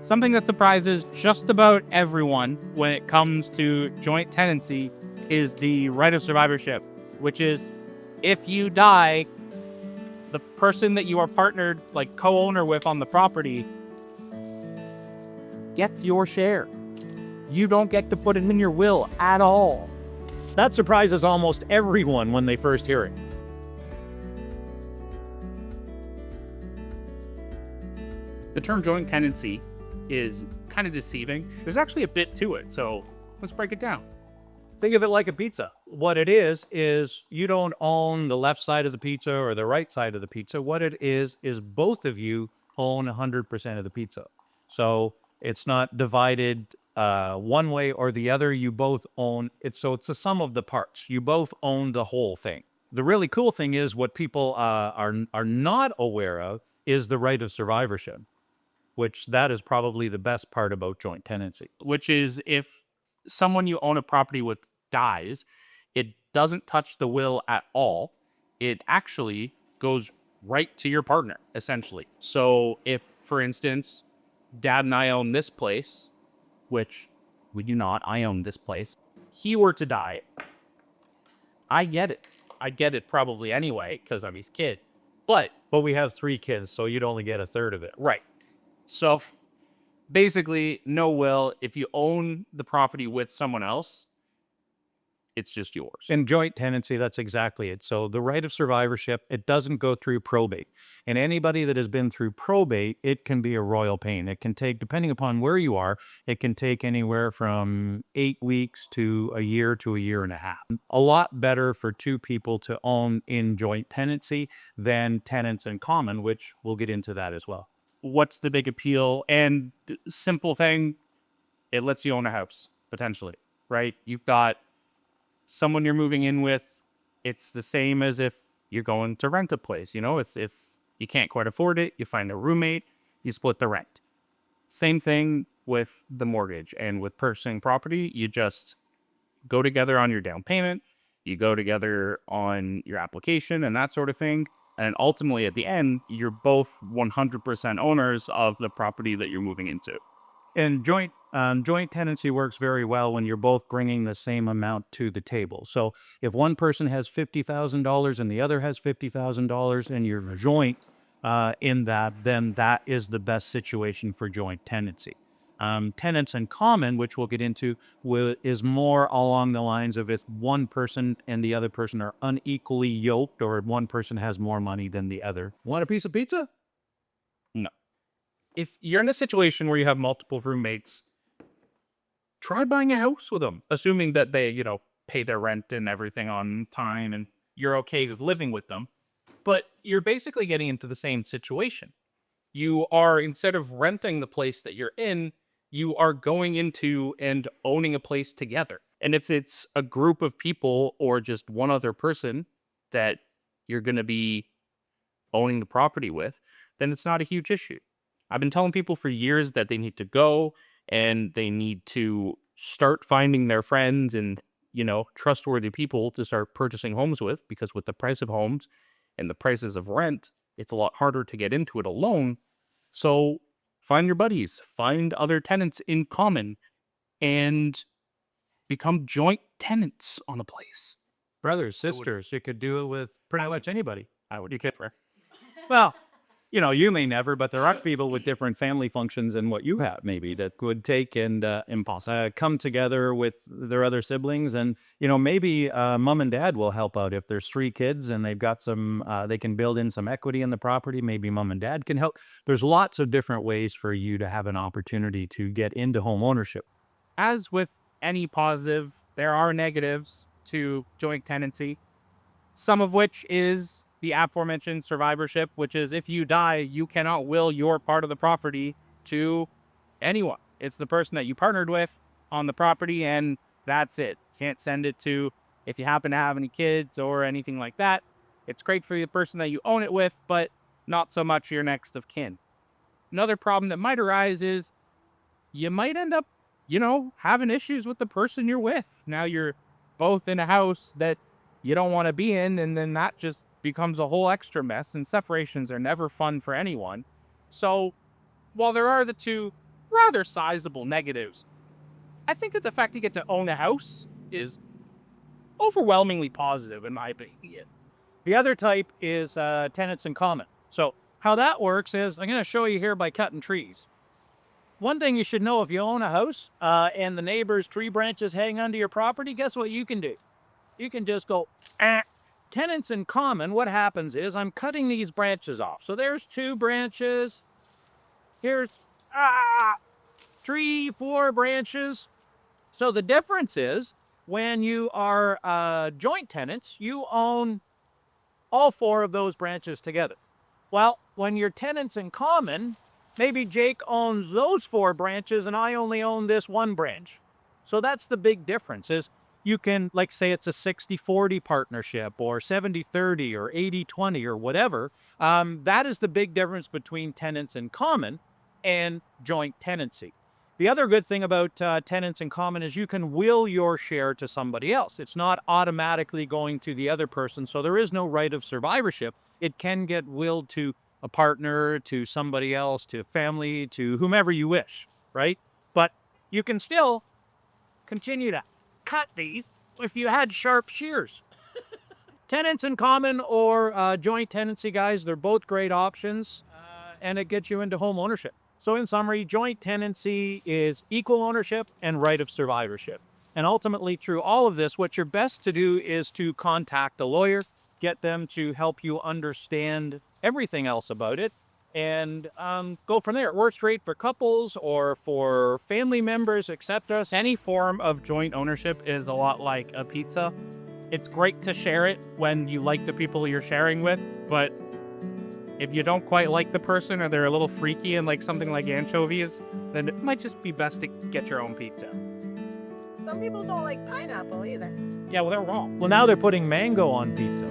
Something that surprises just about everyone when it comes to joint tenancy is the right of survivorship, which is if you die, the person that you are partnered, like co-owner with on the property, gets your share. You don't get to put it in your will at all. That surprises almost everyone when they first hear it. The term joint tenancy is kind of deceiving. There's actually a bit to it, so let's break it down. Think of it like a pizza. What it is you don't own the left side of the pizza or the right side of the pizza. What it is both of you own 100% of the pizza. So it's not divided one way or the other. You both own it. So it's the sum of the parts. You both own the whole thing. The really cool thing is what people are not aware of is the right of survivorship, which that is probably the best part about joint tenancy. Which is if someone you own a property with dies, it doesn't touch the will at all. It actually goes right to your partner, essentially. So if, for instance, Dad and I own this place, which we do not, I own this place, he were to die, I get it. I get it probably anyway, because I'm his kid. But we have 3 kids, so you'd only get a third of it. right. So basically, no will. If you own the property with someone else, it's just yours. In joint tenancy, that's exactly it. So the right of survivorship, it doesn't go through probate. And anybody that has been through probate, it can be a royal pain. It can take, depending upon where you are, it can take anywhere from 8 weeks to a year and a half. A lot better for 2 people to own in joint tenancy than tenants in common, which we'll get into that as well. What's the big appeal? And simple thing, it lets you own a house, potentially, right? You've got someone you're moving in with. It's the same as if you're going to rent a place. It's if you can't quite afford it, you find a roommate, you split the rent. Same thing with the mortgage and with purchasing property. You just go together on your down payment, you go together on your application and that sort of thing. And ultimately, at the end, you're both 100% owners of the property that you're moving into. And joint tenancy works very well when you're both bringing the same amount to the table. So if one person has $50,000 and the other has $50,000 and you're joint in that, then that is the best situation for joint tenancy. Tenants in common, which we'll get into, is more along the lines of if one person and the other person are unequally yoked or one person has more money than the other. Want a piece of pizza? No. If you're in a situation where you have multiple roommates, try buying a house with them, assuming that they, pay their rent and everything on time and you're okay with living with them. But you're basically getting into the same situation. You are, instead of renting the place that you're in, you are going into and owning a place together. And if it's a group of people or just one other person that you're going to be owning the property with, then it's not a huge issue. I've been telling people for years that they need to go and they need to start finding their friends and, trustworthy people to start purchasing homes with, because with the price of homes and the prices of rent, it's a lot harder to get into it alone. So find your buddies, find other tenants in common, and become joint tenants on a place. Brothers, sisters, you could do it with pretty much anybody. I would. You could. Well, you may never, but there are people with different family functions than what you have, maybe, that would take and come together with their other siblings. And, maybe mom and dad will help out. If there's 3 kids and they've got some, they can build in some equity in the property, maybe mom and dad can help. There's lots of different ways for you to have an opportunity to get into home ownership. As with any positive, there are negatives to joint tenancy, some of which is the aforementioned survivorship, which is if you die, you cannot will your part of the property to anyone. It's the person that you partnered with on the property, and that's it. Can't send it to, if you happen to have any kids or anything like that. It's great for the person that you own it with, but not so much your next of kin. Another problem that might arise is you might end up, having issues with the person you're with. Now you're both in a house that you don't want to be in, and then that just becomes a whole extra mess, and separations are never fun for anyone. So while there are the two rather sizable negatives, I think that the fact you get to own a house is overwhelmingly positive, in my opinion. The other type is tenants in common. So how that works is I'm going to show you here by cutting trees. One thing you should know, if you own a house and the neighbor's tree branches hang onto your property, guess what you can do? You can just go, ah. Tenants in common, what happens is I'm cutting these branches off. So there's 2 branches. Here's 3, 4 branches. So the difference is when you are joint tenants, you own all 4 of those branches together. Well, when you're tenants in common, maybe Jake owns those 4 branches and I only own this 1 branch. So that's the big difference is you can, like, say it's a 60-40 partnership or 70-30 or 80-20 or whatever. That is the big difference between tenants in common and joint tenancy. The other good thing about tenants in common is you can will your share to somebody else. It's not automatically going to the other person, so there is no right of survivorship. It can get willed to a partner, to somebody else, to family, to whomever you wish, right? But you can still continue to cut these if you had sharp shears. Tenants in common or joint tenancy, guys, they're both great options, and it gets you into home ownership. So in summary, joint tenancy is equal ownership and right of survivorship. And ultimately, through all of this, what you're best to do is to contact a lawyer, get them to help you understand everything else about it, and go from there. It works great for couples or for family members, etc. Any form of joint ownership is a lot like a pizza. It's great to share it when you like the people you're sharing with, but if you don't quite like the person or they're a little freaky and like something like anchovies, then it might just be best to get your own pizza. Some people don't like pineapple either. Yeah, well, they're wrong. Well, now they're putting mango on pizza.